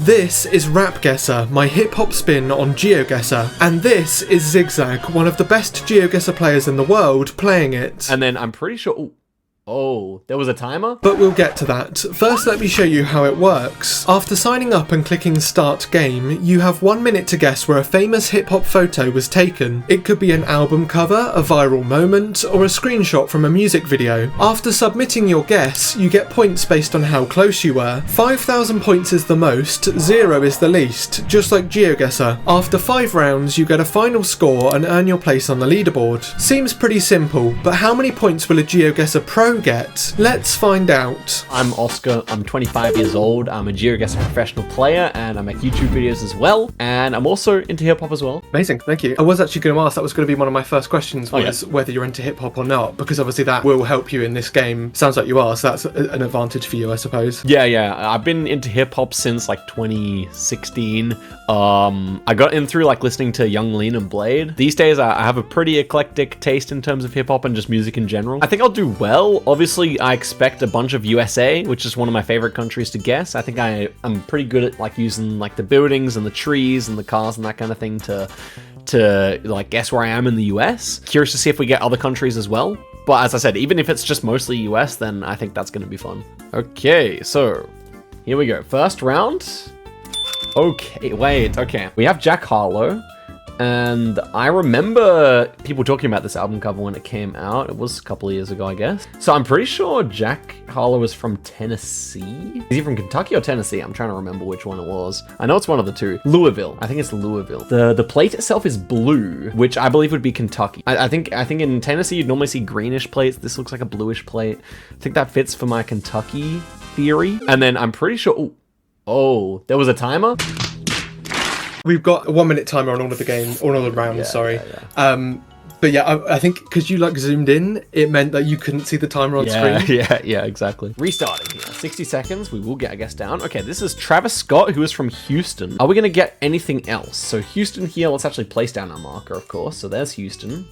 This is RapGuessr, my hip-hop spin on GeoGuessr, and this is zi8gzag, one of the best GeoGuessr players in the world, playing it. And then I'm pretty sure... Oh, there was a timer? But we'll get to that. First, let me show you how it works. After signing up and clicking Start Game, you have 1 minute to guess where a famous hip-hop photo was taken. It could be an album cover, a viral moment, or a screenshot from a music video. After submitting your guess, you get points based on how close you were. 5,000 points is the most, 0 is the least, just like GeoGuessr. After 5 rounds, you get a final score and earn your place on the leaderboard. Seems pretty simple, but how many points will a GeoGuessr Pro get? Let's find out. I'm Oscar, I'm 25 years old, I'm a GeoGuessr professional player, and I make YouTube videos as well, and I'm also into hip-hop as well. Amazing, thank you. I was actually going to ask, that was going to be one of my first questions, was whether you're into hip-hop or not, because obviously that will help you in this game. Sounds like you are, so that's an advantage for you, I suppose. Yeah, I've been into hip-hop since like 2016. I got in through like listening to Young, Lean and Blade. These days I have a pretty eclectic taste in terms of hip-hop and just music in general. I think I'll do well. Obviously, I expect a bunch of USA, which is one of my favorite countries to guess. I think I'm pretty good at like using like the buildings and the trees and the cars and that kind of thing to like guess where I am in the US. Curious to see if we get other countries as well. But as I said, even if it's just mostly US, then I think that's going to be fun. Okay, so here we go. First round. Okay, wait, okay. We have Jack Harlow. And I remember people talking about this album cover when it came out. It was a couple of years ago, I guess. So I'm pretty sure Jack Harlow is from Tennessee. Is he from Kentucky or Tennessee? I'm trying to remember which one it was. I know it's one of the two. Louisville. I think it's Louisville. The plate itself is blue, which I believe would be Kentucky. I think in Tennessee you'd normally see greenish plates. This looks like a bluish plate. I think that fits for my Kentucky theory. And then I'm pretty sure... Oh, there was a timer? We've got a 1 minute timer on all of the game, or all of the rounds, sorry. Yeah. But yeah, I think because you like zoomed in, it meant that you couldn't see the timer on screen. Yeah, exactly. Restarting here. 60 seconds. We will get a guess down. Okay, this is Travis Scott, who is from Houston. Are we going to get anything else? So Houston here, let's actually place down our marker, of course. So there's Houston.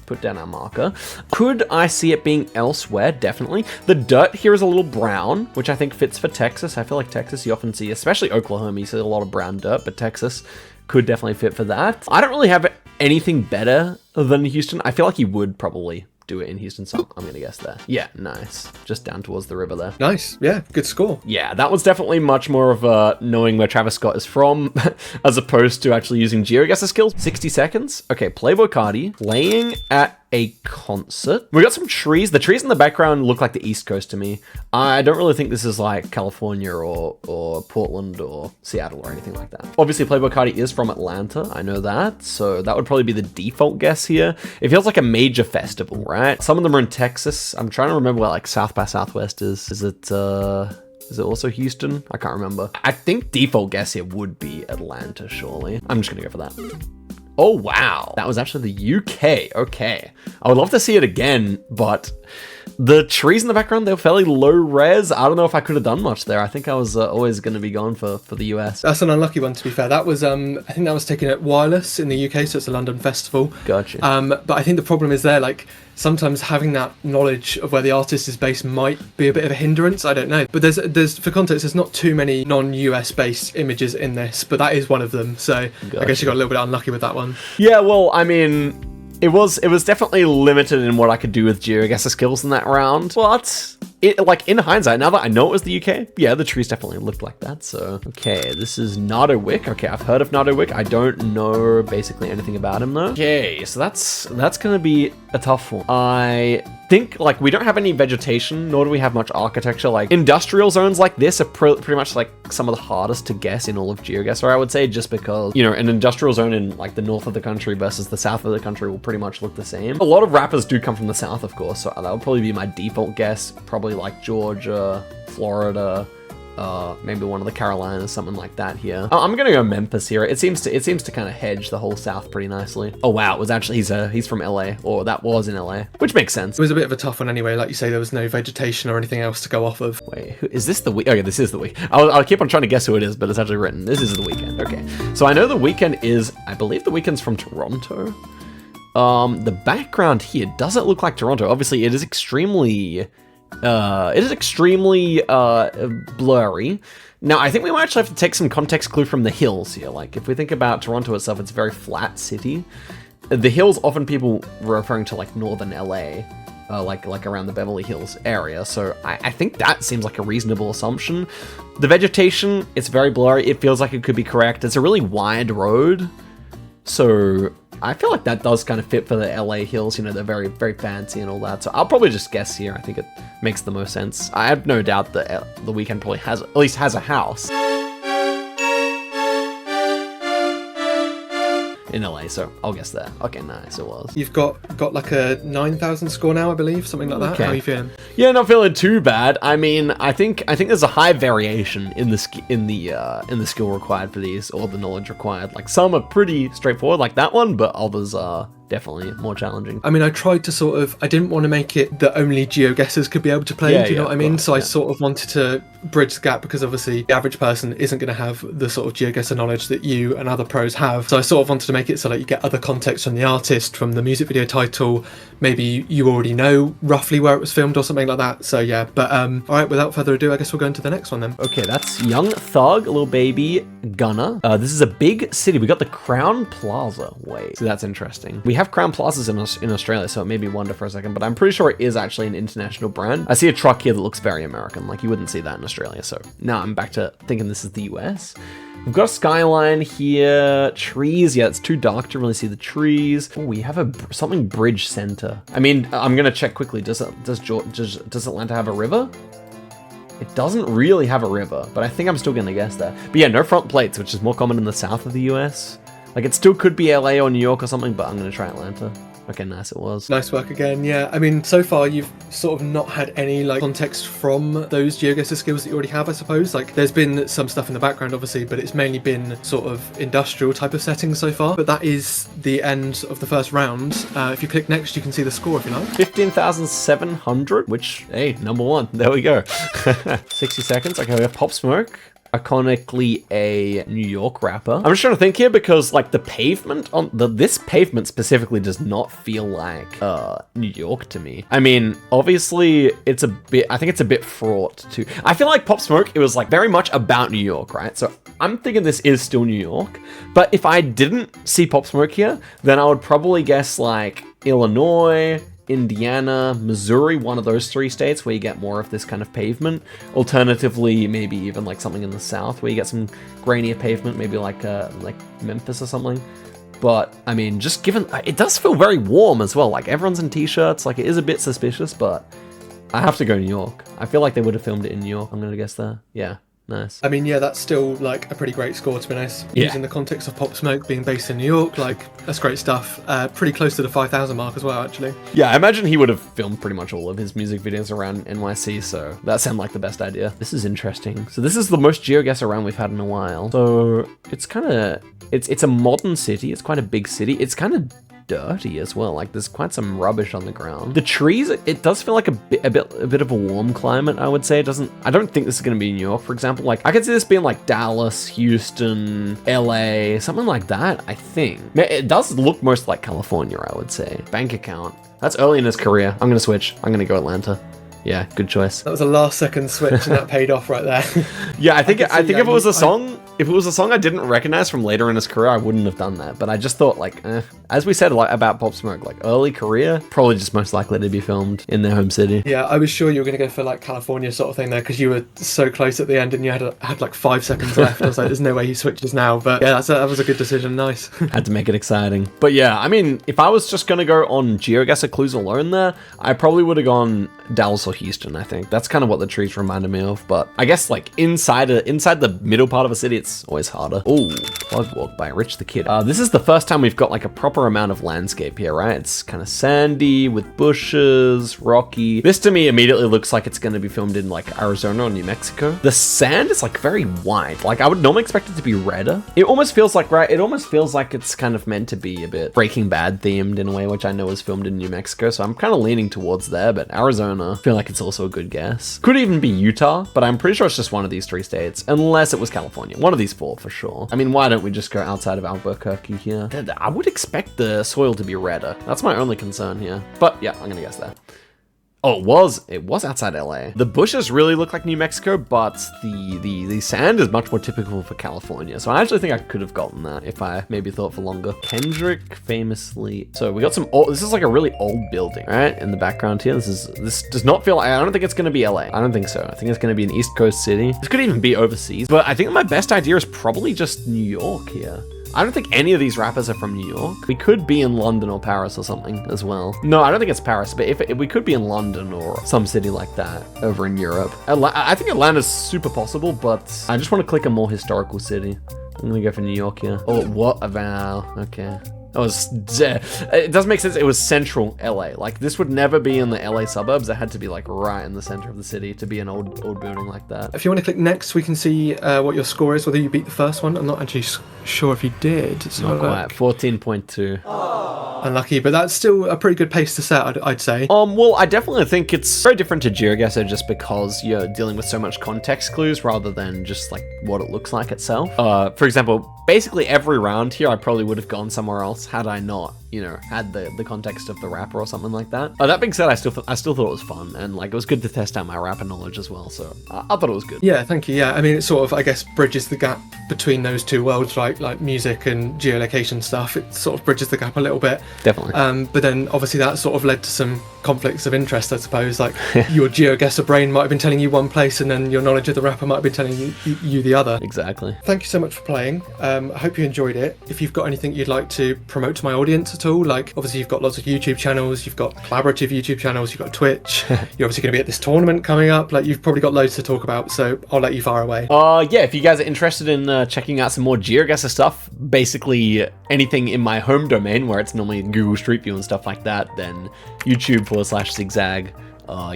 Put down our marker. Could I see it being elsewhere? Definitely. The dirt here is a little brown, which I think fits for Texas. I feel like Texas, you often see, especially Oklahoma, you see a lot of brown dirt, but Texas could definitely fit for that. I don't really have anything better than Houston. I feel like he would probably do it in Houston, so I'm gonna guess there. Yeah, nice. Just down towards the river there. Nice. Yeah, good score. Yeah, that was definitely much more of knowing where Travis Scott is from as opposed to actually using GeoGuessr skills. 60 seconds. Okay, Playboi Carti playing at a concert. We got some trees. The trees in the background look like the East Coast to me. I don't really think this is like California or Portland or Seattle or anything like that. Obviously, Playboi Carti is from Atlanta. I know that. So that would probably be the default guess here. It feels like a major festival, right? Some of them are in Texas. I'm trying to remember where like South by Southwest is. Is it also Houston? I can't remember. I think default guess here would be Atlanta, surely. I'm just gonna go for that. Oh, wow. That was actually the UK. Okay. I would love to see it again, but the trees in the background, they were fairly low res. I don't know if I could have done much there. I think I was always going to be going for the US. That's an unlucky one, to be fair. That was, I think that was taken at Wireless in the UK, so it's a London festival. Gotcha. But I think the problem is there, like, sometimes having that knowledge of where the artist is based might be a bit of a hindrance. I don't know. But there's for context, there's not too many non-US based images in this, but that is one of them. So gotcha. I guess you got a little bit unlucky with that one. Yeah, well, I mean, it was definitely limited in what I could do with GeoGuessr skills in that round. But like in hindsight, now that I know it was the UK, yeah, the trees definitely looked like that. So okay, this is Nardowick. Okay, I've heard of Nardowick. I don't know basically anything about him though. Okay, so that's gonna be a tough one. I think like we don't have any vegetation, nor do we have much architecture. Like industrial zones like this are pretty much like some of the hardest to guess in all of GeoGuessr, I would say, just because, you know, an industrial zone in like the north of the country versus the south of the country will pretty much look the same. A lot of rappers do come from the south, of course, so that would probably be my default guess. Probably like Georgia, Florida, maybe one of the Carolinas, something like that here. I'm gonna go Memphis here. It seems to kind of hedge the whole South pretty nicely. Oh wow, it was actually he's from LA, or that was in LA, which makes sense. It was a bit of a tough one anyway. Like you say, there was no vegetation or anything else to go off of. Wait, is this the week? Okay, this is the week. I'll keep on trying to guess who it is, but it's actually written. This is the Weeknd. Okay, so I know the Weeknd is. I believe the Weeknd's from Toronto. The background here doesn't look like Toronto. Obviously, it is extremely blurry. Now, I think we might actually have to take some context clue from the hills here. Like, if we think about Toronto itself, it's a very flat city. The hills, often people referring to like northern LA, like around the Beverly Hills area. So I think that seems like a reasonable assumption. The vegetation, it's very blurry. It feels like it could be correct. It's a really wide road. So I feel like that does kind of fit for the LA hills. You know, they're very, very fancy and all that. So I'll probably just guess here. I think it makes the most sense. I have no doubt that The Weeknd probably at least has a house in LA, so I'll guess there. Okay, nice, it was. You've got like a 9,000 score now, I believe, something like that. Okay. How are you feeling? Yeah, not feeling too bad. I mean, I think there's a high variation in the skill required for these, or the knowledge required. Like, some are pretty straightforward, like that one, but others are definitely more challenging. I mean, I tried to I didn't want to make it that only geoguessers could be able to play, do you know what I mean? So I sort of wanted to bridge the gap, because obviously the average person isn't going to have the sort of geoguessr knowledge that you and other pros have. So I sort of wanted to make it so that you get other context from the artist, from the music video title. Maybe you already know roughly where it was filmed or something like that. So yeah, but all right, without further ado, I guess we'll go into the next one then. Okay, that's Young Thug, Lil Baby, Gunna. This is a big city. We got the Crown Plaza. Wait, so that's interesting. We have Crown Plazas in Australia, so it made me wonder for a second, but I'm pretty sure it is actually an international brand. I see a truck here that looks very American. Like, you wouldn't see that in Australia. So now I'm back to thinking this is the US. We've got a skyline here, trees. Yeah, it's too dark to really see the trees. Oh, we have something bridge center. I mean, I'm gonna check quickly. Does Atlanta have a river? It doesn't really have a river, but I think I'm still gonna guess that. But yeah, no front plates, which is more common in the south of the US. Like, it still could be LA or New York or something, but I'm gonna try Atlanta. Okay, nice, it was. Nice work again. Yeah, I mean, so far you've sort of not had any like context from those GeoGuessr skills that you already have, I suppose. Like, there's been some stuff in the background, obviously, but it's mainly been sort of industrial type of settings so far. But that is the end of the first round. If you click next, you can see the score if you like. 15,700, which, hey, number one. There we go. 60 seconds. Okay, we have Pop Smoke. Iconically a New York rapper. I'm just trying to think here, because like the pavement on this pavement specifically does not feel like New York to me. I mean, obviously I think it's a bit fraught too. I feel like Pop Smoke, it was like very much about New York, right? So I'm thinking this is still New York, but if I didn't see Pop Smoke here, then I would probably guess like Illinois, Indiana, Missouri, one of those three states where you get more of this kind of pavement. Alternatively, maybe even like something in the south where you get some grainier pavement, maybe like Memphis or something. But I mean, just given, it does feel very warm as well. Like, everyone's in t-shirts, like, it is a bit suspicious, but I have to go New York. I feel like they would have filmed it in New York. I'm gonna guess there. Yeah. Nice. I mean, yeah, that's still like a pretty great score, to be honest. Yeah. Using the context of Pop Smoke being based in New York, like, that's great stuff. Pretty close to the 5,000 mark as well, actually. Yeah, I imagine he would have filmed pretty much all of his music videos around NYC, so that sounded like the best idea. This is interesting. So this is the most GeoGuessr round we've had in a while. So it's kind of, it's a modern city. It's quite a big city. It's kind of dirty as well. Like, there's quite some rubbish on the ground. The trees, it does feel like a bit of a warm climate, I would say. I don't think this is going to be New York, for example. Like, I could see this being like Dallas, Houston, LA, something like that, I think. It does look most like California, I would say. Bank account. That's early in his career. I'm going to switch. I'm going to go Atlanta. Yeah, good choice. That was a last second switch and that paid off right there. Yeah, I think if it was a song I didn't recognize from later in his career, I wouldn't have done that. But I just thought, like, as we said about Pop Smoke, like, early career, probably just most likely to be filmed in their home city. Yeah, I was sure you were going to go for like California sort of thing there, because you were so close at the end and you had like 5 seconds left. I was like, there's no way he switches now. But yeah, that was a good decision. Nice. Had to make it exciting. But yeah, I mean, if I was just going to go on GeoGuessr clues alone there, I probably would have gone Dallas or Houston, I think. That's kind of what the trees reminded me of. But I guess like inside the middle part of a city, it's always harder. Oh, Plug Walk by Rich the Kid. This is the first time we've got like a proper amount of landscape here, right? It's kind of sandy with bushes, rocky. This to me immediately looks like it's going to be filmed in like Arizona or New Mexico. The sand is like very white. Like, I would normally expect it to be redder. It almost feels like, right? It almost feels like it's kind of meant to be a bit Breaking Bad themed in a way, which I know is filmed in New Mexico. So I'm kind of leaning towards there, but Arizona, I feel like it's also a good guess. Could even be Utah, but I'm pretty sure it's just one of these 3 states, unless it was California. One of these 4 for sure. I mean, why don't we just go outside of Albuquerque here? I would expect the soil to be redder. That's my only concern here. But yeah, I'm gonna guess that. Oh, it was outside LA. The bushes really look like New Mexico, but the sand is much more typical for California. So I actually think I could have gotten that if I maybe thought for longer. Kendrick famously. So we got some old, this is like a really old building, right? In the background here. This does not feel, I don't think it's gonna be LA. I don't think so. I think it's gonna be an East Coast city. This could even be overseas, but I think my best idea is probably just New York here. I don't think any of these rappers are from New York. We could be in London or Paris or something as well. No, I don't think it's Paris, but if we could be in London or some city like that over in Europe. I think Atlanta's super possible, but I just want to click a more historical city. I'm gonna go for New York here. Oh, what about, okay. It does make sense. It was central LA. Like this would never be in the LA suburbs. It had to be like right in the center of the city to be an old building like that. If you want to click next, we can see what your score is, whether you beat the first one. I'm not actually sure if you did. It's not quite. 14.2. Unlucky, but that's still a pretty good pace to set, I'd say. Well, I definitely think it's very different to GeoGuessr just because you're dealing with so much context clues rather than just like what it looks like itself. For example, basically every round here, I probably would have gone somewhere else had I not, had the context of the rapper or something like that. That being said, I still thought it was fun, and like it was good to test out my rapper knowledge as well. So I thought it was good. Yeah, thank you. Yeah, I mean, it sort of, I guess, bridges the gap between those two worlds, right? Like music and geolocation stuff. It sort of bridges the gap a little bit. Definitely. But then obviously that sort of led to some conflicts of interest, I suppose. Like your GeoGuessr brain might have been telling you one place, and then your knowledge of the rapper might have been telling you the other. Exactly. Thank you so much for playing. I hope you enjoyed it. If you've got anything you'd like to promote to my audience at all, like obviously you've got lots of YouTube channels, you've got collaborative YouTube channels, you've got Twitch, you're obviously going to be at this tournament coming up, like you've probably got loads to talk about, so I'll let you fire away. Yeah, if you guys are interested in checking out some more GeoGuessr stuff, basically anything in my home domain where it's normally Google Street View and stuff like that, then YouTube/zi8gzag.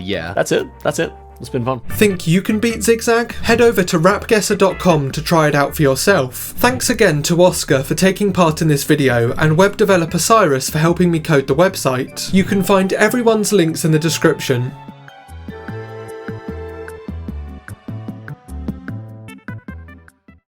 Yeah, that's it. It's been fun. Think you can beat zi8gzag? Head over to rapguessr.com to try it out for yourself. Thanks again to Oscar for taking part in this video, and web developer Cyrus for helping me code the website. You can find everyone's links in the description.